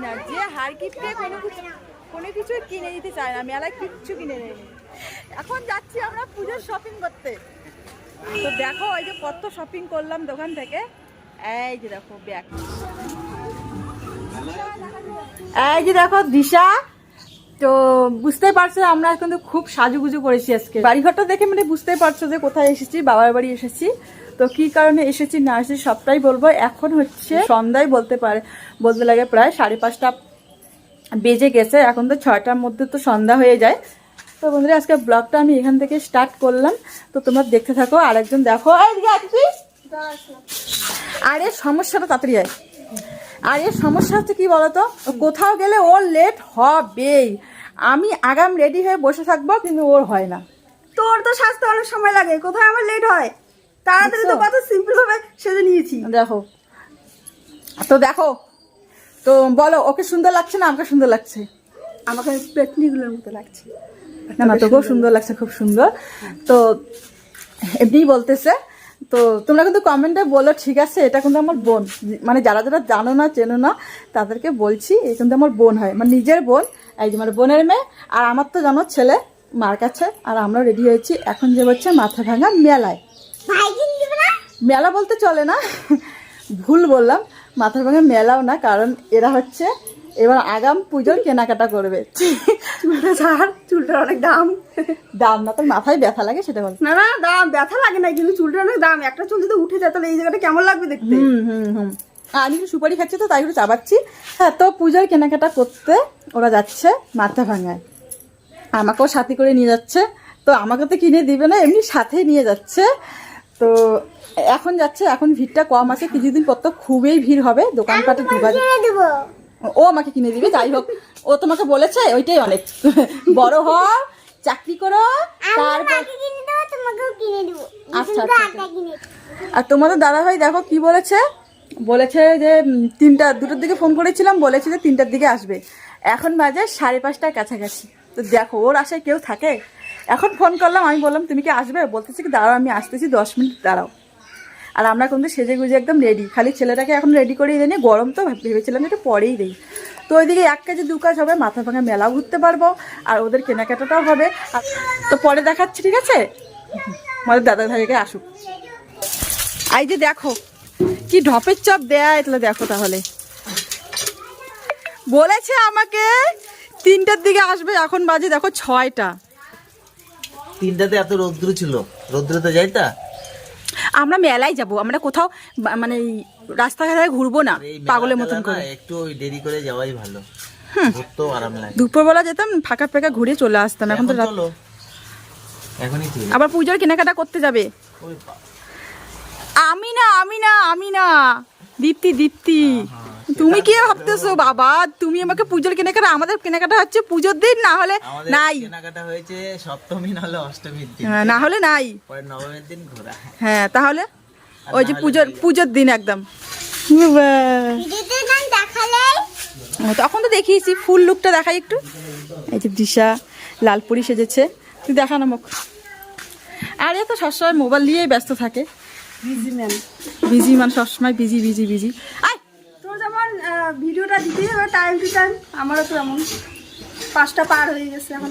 কিনা, যে হার কিনতে কোনো কিছু কিনে দিতে চায় না, মেলায় কিচ্ছু কিনে নেই। এখন যাচ্ছি আমরা পুজোর শপিং করতে। তো দেখো এই যে কত শপিং করলাম দোকান থেকে। এই যে দেখো ব্যাগ, এই যে দেখো দিশা। তো বুঝতেই পারছো আমরা কিন্তু খুব সাজুগুজু করেছি আজকে। বাড়িঘরটা দেখে মানে বুঝতেই পারছো যে কোথায় এসেছি, বাবার বাড়ি এসেছি। তো কি কারণে এসেছি না এসেছি সবটাই বলবো। এখন হচ্ছে সন্ধ্যায় বলতে লাগে প্রায় 5:30 বেজে গেছে। এখন তো 6টার মধ্যে তো সন্ধ্যা হয়ে যায়। তো বন্ধুরা আজকে ব্লগটা আমি এখান থেকে স্টার্ট করলাম। তো তোমরা দেখতে থাকো। আরেকজন দেখো, আরে সমস্যাটা তাড়াতাড়ি আয়। আর এর সমস্যা হচ্ছে কি বলতো, কোথাও গেলে ওর লেট হবেই। আমি আগাম রেডি হয়ে বসে থাকবো, কিন্তু ওর হয় না। তোর তো সাজতে অনেক সময় লাগে, কোথায় আমার লেট হয়? তাড়াতাড়ি তো কত সিম্পল ভাবে সেজে নিয়েছি। দেখো তো বলো, ওকে সুন্দর লাগছে না আমাকে সুন্দর লাগছে? আমাকে পেটনিগুলোর মতো লাগছে। না তোকেও সুন্দর লাগছে, খুব সুন্দর। তো এমনিই বলতেছে। তো তোমরা কিন্তু কমেন্টে বলো, ঠিক আছে? এটা কিন্তু আমার বোন, মানে যারা যারা জানো না চেনো না তাদেরকে বলছি, এ কিন্তু আমার বোন হয়, মানে নিজের বোন। এই যে মানে বোনের মেয়ে। আর আমার তো জানো ছেলে মার কাছে। আর আমরা রেডি হয়েছি, এখন যে হচ্ছে মাথাভাঙা মেলায়। মেলা বলতে চলে না, ভুল বললাম, মাথাভাঙা মেলাও না, কারণ এরা হচ্ছে এবার আগাম পুজোর কেনাকাটা করবে। চুলটার অনেক দাম। দাম না, তোর মাথায় ব্যথা লাগে সেটা বল। না না দাম ব্যথা লাগে না, কিন্তু চুলটার অনেক দাম। একটা চুল যদি উঠে যায় তাহলে এই জায়গাটা কেমন লাগবে দেখতে। আমি একটু সুপারি খাচ্ছি তো তাই একটু চাবাচ্ছি। হ্যাঁ, তো পুজোর কেনাকাটা করতে ওরা যাচ্ছে মাথাভাঙায়। আমাকেও সাথে করে নিয়ে যাচ্ছে। তো আমাকে তো কিনে দিবে না, এমনি সাথে নিয়ে যাচ্ছে। তো এখন যাচ্ছে, এখন ভিড়টা কম আছে, কিছুদিন পর তো খুবই ভিড় হবে, দোকানপাটে ঢোকা যাবে। ও আমাকে কিনে দিবে, যাই হোক। ও তোমাকে বলেছে ওইটাই অনেক। বড় হও, চাকরি করো, তারপর আচ্ছা। আর তোমাদের দাদাভাই দেখো কি বলেছে যে 2টার দিকে ফোন করেছিলাম, বলেছে যে 3টার দিকে আসবে। এখন বাজে 5:30টার কাছাকাছি। তো দেখো ওর আশায় কেউ থাকে। এখন ফোন করলাম, আমি বললাম তুমি কি আসবে? বলতেছি কি দাঁড়াও, আমি আসতেছি, 10 মিনিট দাঁড়াও। আর আমরা কিন্তু সেজে গুজে একদম রেডি, খালি ছেলেটাকে এখন রেডি করেই দেয়নি, গরম তো ভেবেছিলাম একটু পরেই দেই। তো ওইদিকে 1 কাজে 2 কাজ হবে, মাথাভাঙা মেলাও ঘুরতে পারবো আর ওদের কেনাকাটাটাও হবে। তো পরে দেখাচ্ছি, ঠিক আছে? আমাদের দাদা ভাইকে আসুক। এই যে দেখো কি ঢপের চপ দেয়, তাহলে দেখো। তাহলে বলেছে আমাকে 3টার দিকে আসবে, এখন বাজে দেখো 6টা। 3টাতে এত রৌদ্র ছিল, রৌদ্রতে যাইতা? আমরা মেলায় যাব, আমরা কোথাও মানে রাস্তাঘাটে ঘুরবো না পাগলের মতন করে। একটু দেরি করে যাওয়াই ভালো, ঘুরতে আরাম লাগে। দুপুরবেলা যেতাম, ফাঁকা ফাঁকা ঘুরে চলে আসতাম। এখন তো এখনই আবার পুজোর কেনাকাটা করতে যাবে। আমি না দীপ্তি। তুমি কি ভাবতেছো বাবা? তুমি আমাকে পুজোর কেনাকাটা, আমাদের কেনাকাটা হচ্ছে পুজোর দিন, না হলে নাই। কেনাকাটা হয়েছে সপ্তমী না হলে অষ্টমীর দিন, না হলে নাই, পরে নবমীর দিন ঘোরা। হ্যাঁ, তাহলে ওই যে পুজোর দিন একদম। তখন তো দেখিয়েছি, ফুল লুকটা দেখাই একটু। এই যে দিশা লালপুরি সেজেছে, তুই দেখা না মুখ। আরে তো সবসময় মোবাইল নিয়েই ব্যস্ত থাকে। বিজি ম্যান সবসময় বিজি। তোর যেমন ভিডিওটা দিতে হবে টাইম টু টাইম, আমারও তো এমন 5টা পার হয়ে গেছে এখন।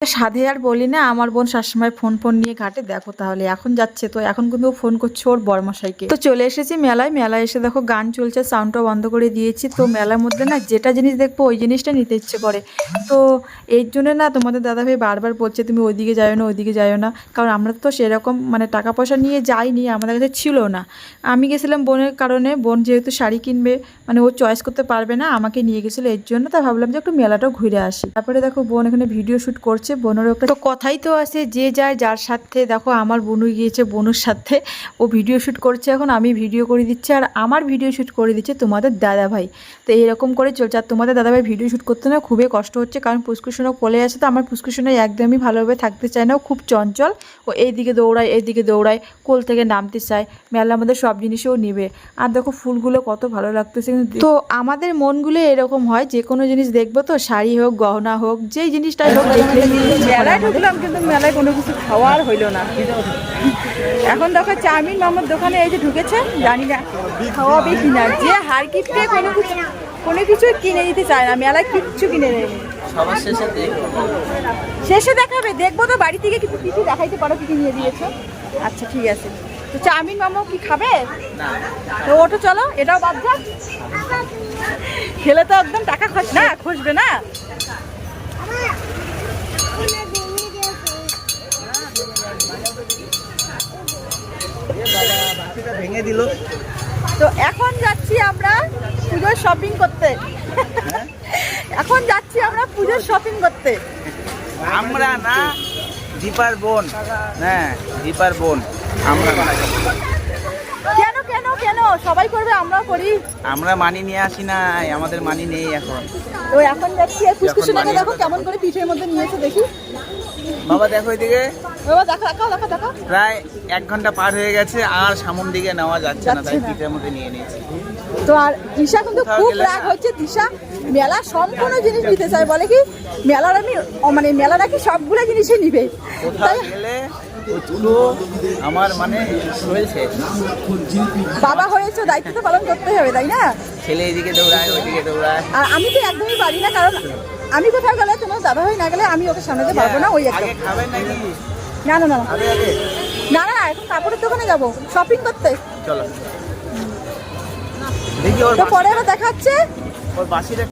সাধে আর বলি না, আমার বোন সবসময় ফোন নিয়ে ঘাটে। দেখো তাহলে এখন যাচ্ছে, তো এখন কিন্তু ফোন করছে ওর বড়মশাইকে। তো চলে এসেছি মেলায় এসে দেখো গান চলছে, সাউন্ডটা বন্ধ করে দিয়েছি। তো মেলার মধ্যে না যেটা জিনিস দেখবো ওই জিনিসটা নিতে ইচ্ছে করে। তো এই জন্য না তোমাদের দাদাভাই বারবার বলছে তুমি ওইদিকে যাইও না, কারণ আমরা তো সেরকম মানে টাকা পয়সা নিয়ে যাইনি, আমাদের কাছে ছিল না। আমি গেছিলাম বোনের কারণে, বোন যেহেতু শাড়ি কিনবে, মানে ও চয়েস করতে পারবে না, আমাকে নিয়ে গেছিলো এর জন্য। তাই ভাবলাম যে একটু মেলাটাও ঘুরে আসি। তারপরে দেখো বোন এখানে ভিডিও শ্যুট করছে, বোনের একটা তো কথাই তো আছে, যে যার সাথে। দেখো আমার বোনু গিয়েছে বোনুর সাথে, ও ভিডিও শ্যুট করছে, এখন আমি ভিডিও করে দিচ্ছি, আর আমার ভিডিও শ্যুট করে দিচ্ছে তোমাদের দাদাভাই। তো এইরকম করে চলছে। আর তোমাদের দাদাভাই ভিডিও শ্যুট করতে না খুবই কষ্ট হচ্ছে, কারণ পুষ্কুসোনা কোলে আসে। তো আমার পুষ্কুসোনা একদমই ভালোভাবে থাকতে চায় না, ও খুব চঞ্চল। ও এইদিকে দৌড়ায়, কোল থেকে নামতে চায়। মেলার মধ্যে সব জিনিসও নিবে। আর দেখো ফুলগুলো কত ভালো লাগতেছে। তো আমাদের মনগুলো এরকম হয়, যে কোনো জিনিস দেখবো তো, শাড়ি হোক গহনা হোক, যেই জিনিসটাই হোক, মেলায় ঢুকলাম কিন্তু মেলায় কোনো কিছু খাওয়ার হইলো না। এখন দেখো চাউমিন মামার দোকানে এই যে ঢুকেছে, জানি না খাওয়াবে কিনা। যে হার কিনতে কোনো কিছু কিনে দিতে চায় না, মেলায় কিচ্ছু কিনে দেয় না। সবার শেষে দেখবো। শেষে দেখাবে, দেখবো তো বাড়ি থেকে কিছু কিছু দেখাইতে পারো কি কি নিয়ে দিয়েছো। আচ্ছা ঠিক আছে, তো চাউমিন মামা কি খাবে? না তো ওটা চলো, এটাও বাদ যাক, খেলে তো একদম টাকা খরচ না, খসবে না। ভেঙে দিল। তো এখন যাচ্ছি আমরা পুজোর শপিং করতে। এখন যাচ্ছি আমরা পুজোর শপিং করতে। আমরা না, দীপার বোন। হ্যাঁ দীপার বোন। আমরা কেন কেন কেন সবাই করবে, আমরাও করি। আমরা মানি নিয়ে আসি না, আমাদের মানি নেই এখন। তো এখন যাচ্ছি, আর ফুসকুসুনাকে দেখো কেমন করে পিঠের মধ্যে নিয়েছে দেখি। বাবা দেখো এদিকে, বাবা দেখো দেখো দেখো দেখো। প্রায় 1 ঘন্টা পার হয়ে গেছে, আর সামন দিকে নেওয়া যাচ্ছে না, তাই যাচ্ছে না। পিঠের মধ্যে নিয়ে নিয়েছি। তো আর দিশা কিন্তু কোথাও খুব গেলে রাগ না। হচ্ছে, দিশা মেলা সম্পূর্ণ জিনিস নিতে চায়, বলে কি মেলার আমি মানে মেলা নাকি সবগুলো জিনিসই নিবে। কোথাও তাই গেলে পুচকু আমার মানে রয়েছে, বাবা হয়েছে, দায়িত্ব তো পালন করতে হবে, তাই না? ছেলে এদিকে দৌড়ায় ওইদিকে দৌড়ায়। আর আমি তো একদমই পারি না, কারণ আমি কোথাও গেলে তোমার দাদা ভাই না গেলে আমি ওকে সামলাতে পারবো না। ওই একটা আগে খাবেন নাকি? না না না না আগে আগে না না, এখন কাপড়ের দোকানে যাবো শপিং করতে। চলো দেখি ওর তো পরে আবার দেখা হচ্ছে। ওর বাসিটা।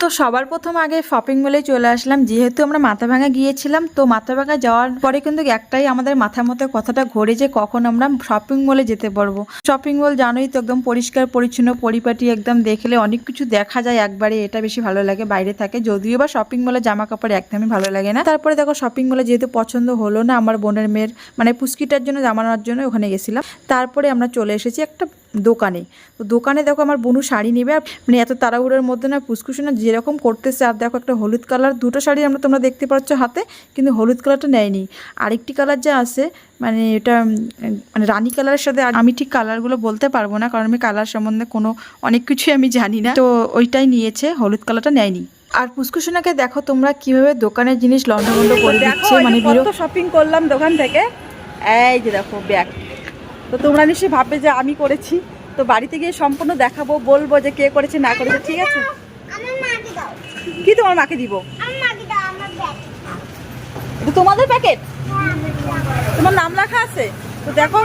তো সবার প্রথম আগে শপিং মলে চলে আসলাম, যেহেতু আমরা মাথাভাঙা গিয়েছিলাম। তো মাথাভাঙা যাওয়ার পরে কিন্তু একটাই আমাদের মাথার মধ্যে কথাটা ঘোরে যে কখন আমরা শপিং মলে যেতে পারবো। শপিং মল জানোই তো, একদম পরিষ্কার পরিচ্ছন্ন পরিপাটি, একদম দেখলে অনেক কিছু দেখা যায় একবারে, এটা বেশি ভালো লাগে। বাইরে থাকে যদিও বা শপিং মলে জামা কাপড় একদমই ভালো লাগে না। তারপরে দেখো শপিং মলে যেহেতু পছন্দ হলো না আমার বোনের মেয়ের, মানে পুস্কিটার জন্য জামা নেওয়ার জন্য ওখানে গেছিলাম। তারপরে আমরা চলে এসেছি একটা দোকানে। তো দোকানে দেখো আমার বোনু শাড়ি নেবে, মানে এত তাড়াহুড়োর মধ্যে না পুসকুসুনা যেরকম করতেছে। আর দেখো একটা হলুদ কালার, দুটো শাড়ি তোমরা দেখতে পাচ্ছ হাতে, কিন্তু হলুদ কালারটা নেয়নি। আরেকটি কালার যা আছে মানে এটা মানে রানী কালারের সাথে, আমি ঠিক কালারগুলো বলতে পারবো না, কারণ আমি কালার সম্বন্ধে অনেক কিছুই আমি জানি না। তো ওইটাই নিয়েছে, হলুদ কালারটা নেয়নি। আর পুসকুসুনাকে দেখো তোমরা কিভাবে দোকানের জিনিস লন্ডভন্ড করে দিচ্ছে, মানে বিরক্ত। শপিং করলাম দোকান থেকে, এই যে দেখো ব্যাগ। তো তোমরা নিশ্চয়ই ভাববে যে আমি করেছি, তো বাড়িতে গিয়ে সম্পূর্ণ দেখাবো, বলবো যে কে করেছে না করেছে, ঠিক আছে? কি তোমার মাকে দিব? এটা তোমাদের প্যাকেট, তোমার নাম লেখা আছে। তো দেখো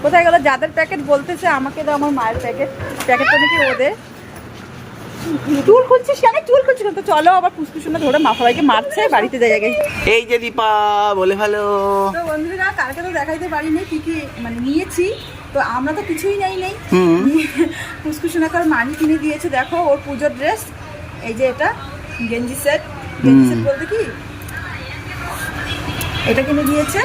কোথায় গেল, যাদের প্যাকেট বলতেছে আমাকে দাও, আমার মায়ের প্যাকেট, প্যাকেটটা নাকি ওদের। চুল খুলছিস কেন? চুল খুলছিস কেন? তো চলো, আবার পুসকুসুনা ধরে মা সবাইকে মারছে, বাড়িতে যাই আগে। এই যে দীপা বলে ভালো। তো বন্ধুরা কালকে তো দেখাইতে পারিনি কি কি মানে নিয়েছি, তো আমরা তো কিছুই নেই। পুসকুসুনাকে ওর মানি কিনে দিয়েছে, দেখো ওর পুজোর ড্রেস, এই যে এটা গেঞ্জি সেট বলতে কি এটা কিনে দিয়েছে।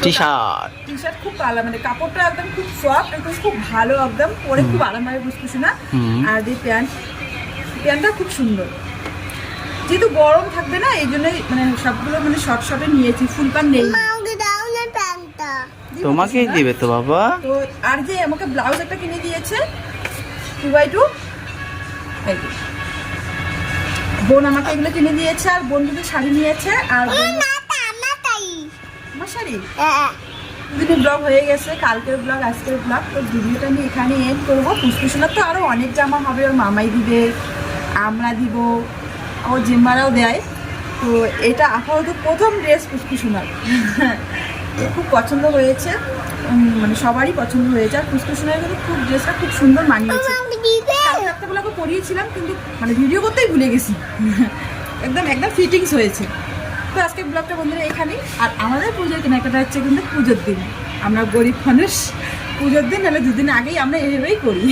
টি শার্ট টি শার্ট খুব ভালো, মানে কাপড়টা একদম খুব সফট, একদম খুব ভালো, একদম পরে খুব আরাম হয় পুসকুসুনা। আর এই প্যান্টটা খুব সুন্দর, যেহেতু গরম থাকবে না এই জন্যই মানে সবগুলো মানে শর্ট শর্টে নিয়েছি, ফুল প্যান্ট নেই। তোমাকেই দিবে তো বাবা। তো আর যে আমাকে ব্লাউজ একটা কিনে দিয়েছে 2x2, এই যে বোন আমাকে এগুলো কিনে দিয়েছে, আর বোন দুটো শাড়ি নিয়েছে। আর আমার শাড়ি দুদিন ব্লগ হয়ে গেছে, কালকের ব্লগ আজকের ব্লগ। তো ভিডিওটা আমি এখানে এন্ড করবো। পুষ্পুসোনার তো আরও অনেক জামা হবে, ওর মামাই দিবে, আমরা দিব, ও জিম্মারাও দেয়। তো এটা আপাতত প্রথম ড্রেস পুষ্পুসোনার। খুব পছন্দ হয়েছে, মানে সবারই পছন্দ হয়েছে। আর পুষ্পুসোনার কিন্তু খুব ড্রেসটা খুব সুন্দর মানিয়েছে। রাত্রেবেলাকে পরিয়েছিলাম, কিন্তু মানে ভিডিও করতেই ভুলে গেছি। একদম ফিটিংস হয়েছে। তো আজকে ব্লগটা বন্ধুরা এখানেই। আর আমাদের পুজোর কেনাকাটা হচ্ছে কিন্তু পুজোর দিন, আমরা গরিব মানুষ, পুজোর দিন নাহলে দুদিন আগেই আমরা এভাবেই করি,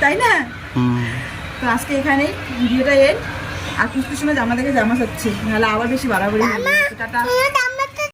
তাই না? তো আজকে এখানেই ভিডিওটা এর। আর পুষ্পুর সময় জামা দেখে জামা হচ্ছে, নাহলে আবার বেশি বাড়াবাড়ি। টাটা।